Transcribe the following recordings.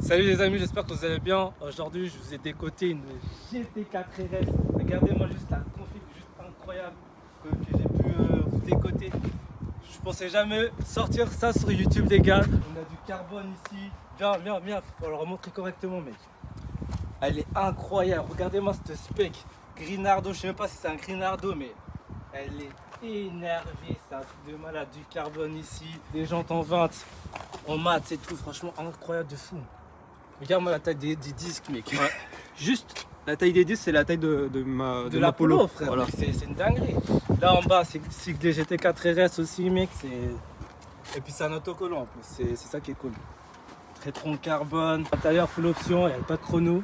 Salut les amis, j'espère que vous allez bien. Aujourd'hui, je vous ai décoté une GT4 RS. Regardez-moi juste la config, juste incroyable que j'ai pu vous décoter. Je pensais jamais sortir ça sur YouTube, les gars. On a du carbone ici. Viens, faut le remontrer correctement, mec. Elle est incroyable. Regardez-moi cette spec. Grinardo, je sais même pas si c'est un Grinardo, mais elle est énervée. C'est un truc de malade. Du carbone ici, des jantes en 20, en mat, c'est tout. Franchement, incroyable de fou. Regarde-moi la taille des disques, mec. Ouais. Juste la taille des disques, c'est la taille de la ma Polo, frère. Voilà. C'est une dinguerie. Là en bas, c'est des GT4 RS aussi, mec. Et puis c'est un autocollant en plus. C'est ça qui est cool. Rétron carbone, intérieur full option, il n'y a pas de chrono.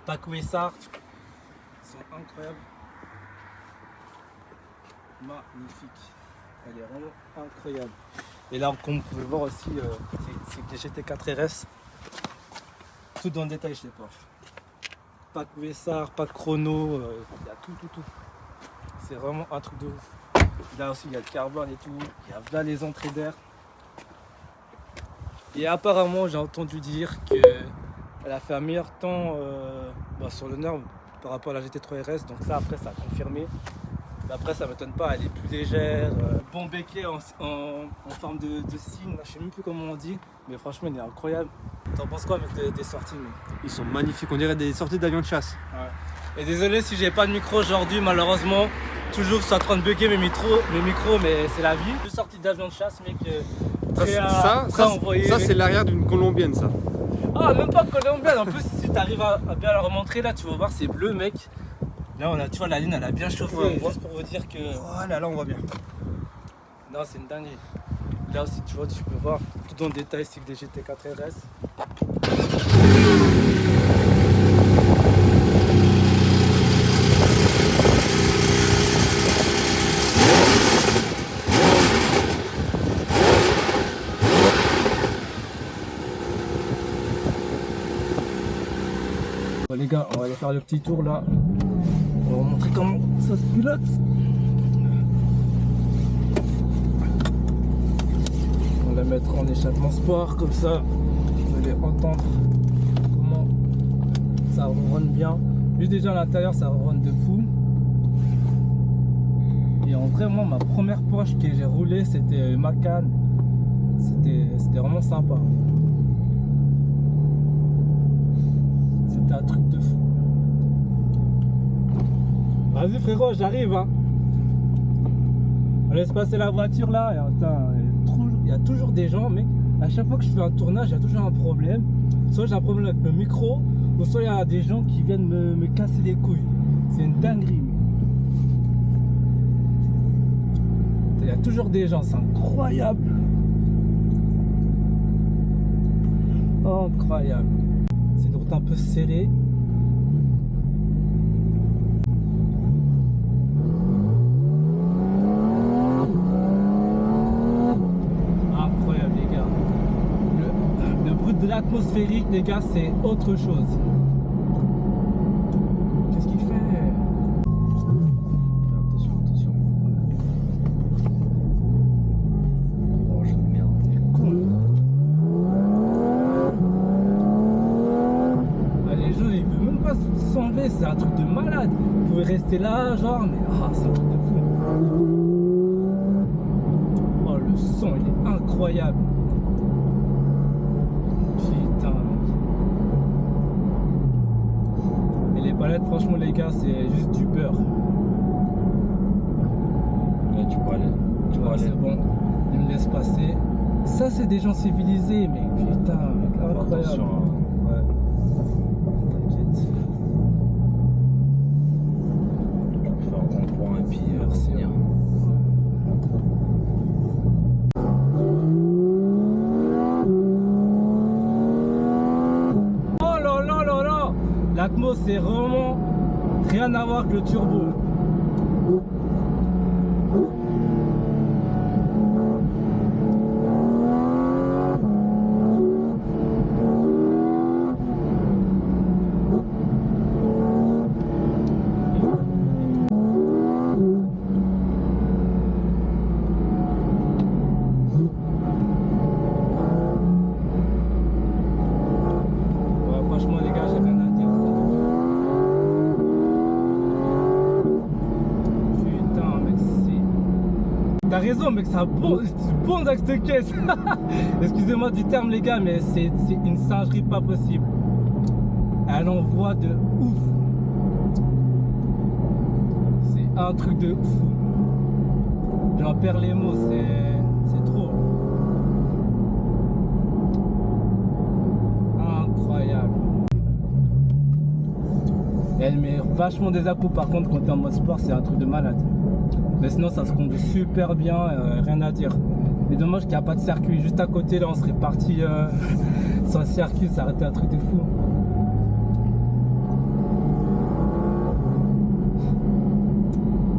Pas Quessart. Ils sont incroyables. Magnifique. Elle est vraiment incroyable. Et là, comme vous pouvez voir aussi, c'est des GT4 RS. Tout dans le détail chez Porsche. Pas de Quessart, pas de chrono, il y a tout. C'est vraiment un truc de ouf. Là aussi il y a le carbone et tout, il y a là les entrées d'air. Et apparemment j'ai entendu dire qu'elle a fait un meilleur temps sur le Nord par rapport à la GT3 RS, donc ça après ça a confirmé. Après ça m'étonne pas, elle est plus légère, bon béquet en forme de cygne, je sais même plus comment on dit, mais franchement elle est incroyable. T'en penses quoi mec des sorties mec? Ils sont magnifiques, on dirait des sorties d'avions de chasse. Ouais. Et désolé si j'ai pas de micro aujourd'hui malheureusement, toujours je suis en train de bugger mes micros mais c'est la vie. Deux sorties d'avion de chasse mec, ça c'est l'arrière d'une colombienne ça. Ah même pas colombienne, en plus si t'arrives à bien la remontrer là tu vas voir c'est bleu mec. Là, tu vois, la ligne, elle a bien chauffé, ouais, juste pour vous dire que... Voilà, là, on voit bien. Non, c'est une dinguerie. Là aussi, tu vois, tu peux voir tout dans le détail, c'est que des GT4 RS. Bon, les gars, on va aller faire le petit tour, là. On va vous montrer comment ça se pilote. On va la mettre en échappement sport comme ça. Vous allez entendre comment ça ronronne bien. Juste déjà à l'intérieur ça ronronne de fou. Et en vrai moi ma première Porsche que j'ai roulé c'était Macan. C'était vraiment sympa. C'était un truc de fou. Vas-y frérot, j'arrive hein. On laisse passer la voiture là. Et attends, il y a toujours des gens, mec. À chaque fois que je fais un tournage, il y a toujours un problème. Soit j'ai un problème avec le micro, ou soit il y a des gens qui viennent me casser les couilles. C'est une dinguerie. Il y a toujours des gens, c'est incroyable. Incroyable. C'est une route un peu serrée. De l'atmosphérique les gars c'est autre chose. Qu'est-ce qu'il fait? Attention. Oh je de merde, il est con. Les gens ils peuvent même pas s'enlever, c'est un truc de malade. Vous pouvez rester là genre mais c'est un truc de fou. Oh le son il est incroyable. Putain mec. Et les palettes franchement les gars c'est juste du beurre. Là tu peux aller. C'est bon. Ils me laissent passer. Ça c'est des gens civilisés mais putain mec, incroyable. Attention, hein. Ouais. T'inquiète. On peut faire un rond-point et puis revenir. L'Atmos c'est vraiment rien à voir avec le turbo. raison, mec, ça bond avec cette caisse. Excusez-moi du terme, les gars, mais c'est une singerie pas possible. Elle envoie de ouf. C'est un truc de fou. J'en perds les mots, c'est trop. Incroyable. Elle met vachement des à-coups, par contre, quand t'es en mode sport, c'est un truc de malade. Mais sinon, ça se conduit super bien, rien à dire. Mais dommage qu'il n'y a pas de circuit. Juste à côté, là, on serait parti sur le circuit, ça aurait été un truc de fou.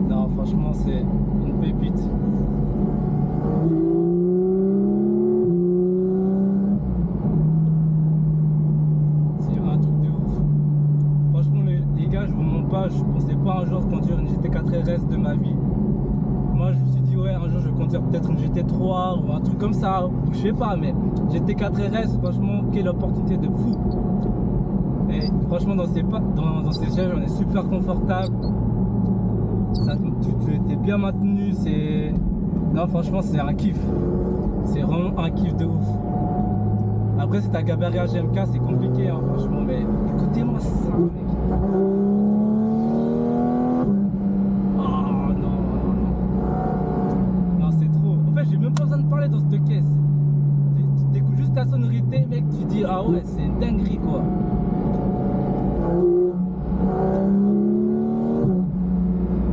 Non, franchement, c'est une pépite. C'est un truc de ouf. Franchement, les gars, je vous mens pas, je pensais pas un jour conduire une GT4 RS de ma vie. Moi, je me suis dit, ouais, un jour, je vais conduire peut-être une GT3 ou un truc comme ça. Je sais pas, mais GT4 RS, franchement, quelle opportunité de fou. Et franchement, dans ces sièges, on est super confortable. Tu es bien maintenu. Non, franchement, c'est un kiff. C'est vraiment un kiff de ouf. Après, si t'as gabarit à GMK, c'est compliqué, hein, franchement. Mais écoutez-moi ça, mec. J'ai même pas besoin de parler dans cette caisse. Tu t'écoutes juste la sonorité, mec, tu dis ah ouais, c'est une dinguerie quoi.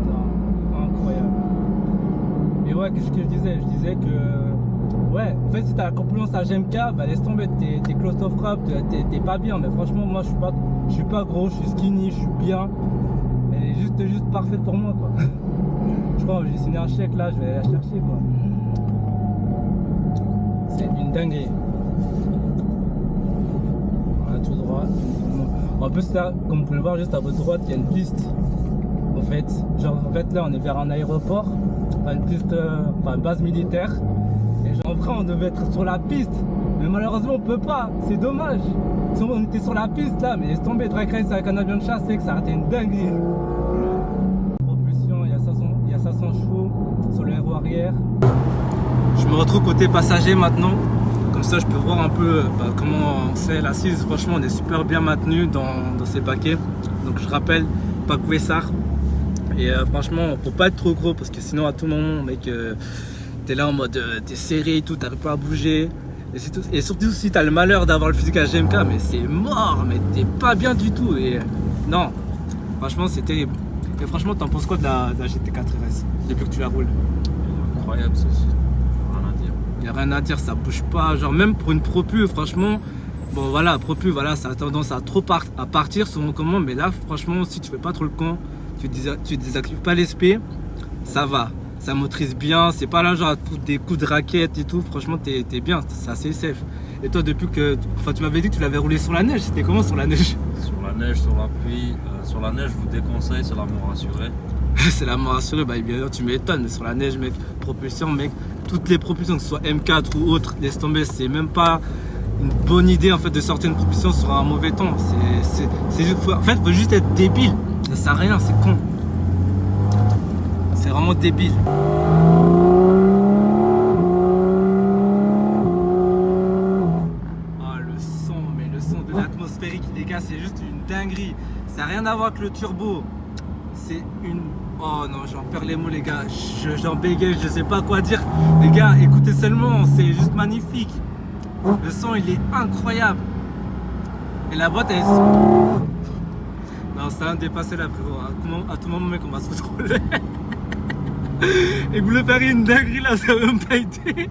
Non, incroyable. Et ouais, qu'est-ce que je disais? Je disais que ouais, en fait, si t'as la compétence à GMK, bah laisse tomber, t'es claustrophobe, t'es pas bien. Mais franchement, moi je suis pas gros, je suis skinny, je suis bien. Elle est juste parfaite pour moi quoi. Je crois que j'ai signé un chèque là, je vais aller la chercher quoi. C'est une dinguerie. Voilà, tout droit. En plus là, comme vous pouvez le voir, juste à votre droite, il y a une piste. En fait, là, on est vers un aéroport, une piste, une base militaire. Et genre, en vrai, on devait être sur la piste, mais malheureusement, on peut pas. C'est dommage. Si on était sur la piste là, mais laisse tomber, drag race avec un avion de chasse, c'est que ça a été une dinguerie. Propulsion, il y a 500 chevaux sur le héros arrière. Je me retrouve côté passager maintenant, comme ça je peux voir un peu comment c'est l'assise. Franchement, on est super bien maintenu dans ces paquets. Donc je rappelle, pack Wessar. Et franchement, faut pas être trop gros parce que sinon à tout moment, mec, t'es là en mode t'es serré et tout, t'arrives pas à bouger. Et surtout si t'as le malheur d'avoir le physique à GMK, mais c'est mort, mais t'es pas bien du tout. Et non, franchement c'est terrible. Et franchement, t'en penses quoi de la GT4 RS depuis que tu la roules? Incroyable ceci. Il n'y a rien à dire, ça bouge pas, genre même pour une propu, franchement, bon voilà, propu, voilà, ça a tendance à trop partir selon comment, mais là, franchement, si tu fais pas trop le con, tu désactives pas l'ESP, ça va, ça motorise bien, c'est pas là genre à foutre des coups de raquette et tout, franchement, t'es bien, c'est assez safe. Et toi, depuis que, enfin, tu m'avais dit que tu l'avais roulé sur la neige, c'était comment sur la neige? Sur la neige, sur la pluie, sur la neige, je vous déconseille, c'est la mort assurée. C'est la mort assurée, bah bien sûr, tu m'étonnes, mais sur la neige, mec, propulsion, mec, toutes les propulsions, que ce soit M4 ou autre, laisse tomber, c'est même pas une bonne idée en fait de sortir une propulsion sur un mauvais temps. En fait, faut juste être débile, ça sert à rien, c'est con. C'est vraiment débile. Ah, le son de l'atmosphérique qui dégage, c'est juste une dinguerie. Ça n'a rien à voir avec le turbo. C'est une... Oh non, j'en perds les mots les gars, j'en bégaye, je sais pas quoi dire. Les gars, écoutez seulement, c'est juste magnifique. Le son il est incroyable. Et la boîte elle... Non, ça va me dépasser là frérot. À tout moment mec, on va se retrouver. Et vous le feriez une dinguerie là, ça va même pas été.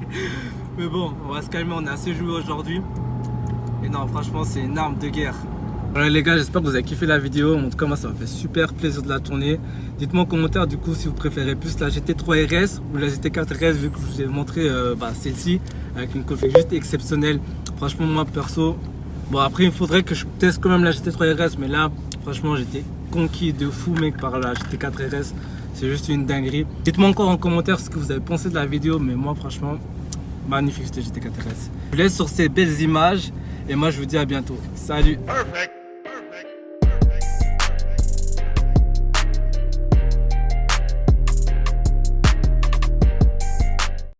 Mais bon, on va se calmer, on a assez joué aujourd'hui. Et non, franchement, c'est une arme de guerre. Voilà les gars, j'espère que vous avez kiffé la vidéo. En tout cas, moi ça m'a fait super plaisir de la tourner. Dites-moi en commentaire du coup si vous préférez plus la GT3 RS ou la GT4 RS, vu que je vous ai montré celle-ci avec une config juste exceptionnelle. Franchement, moi perso, bon après il faudrait que je teste quand même la GT3 RS, mais là franchement j'étais conquis de fou mec par la GT4 RS. C'est juste une dinguerie. Dites-moi encore en commentaire ce que vous avez pensé de la vidéo, mais moi franchement magnifique cette GT4 RS. Je vous laisse sur ces belles images et moi je vous dis à bientôt. Salut. Perfect.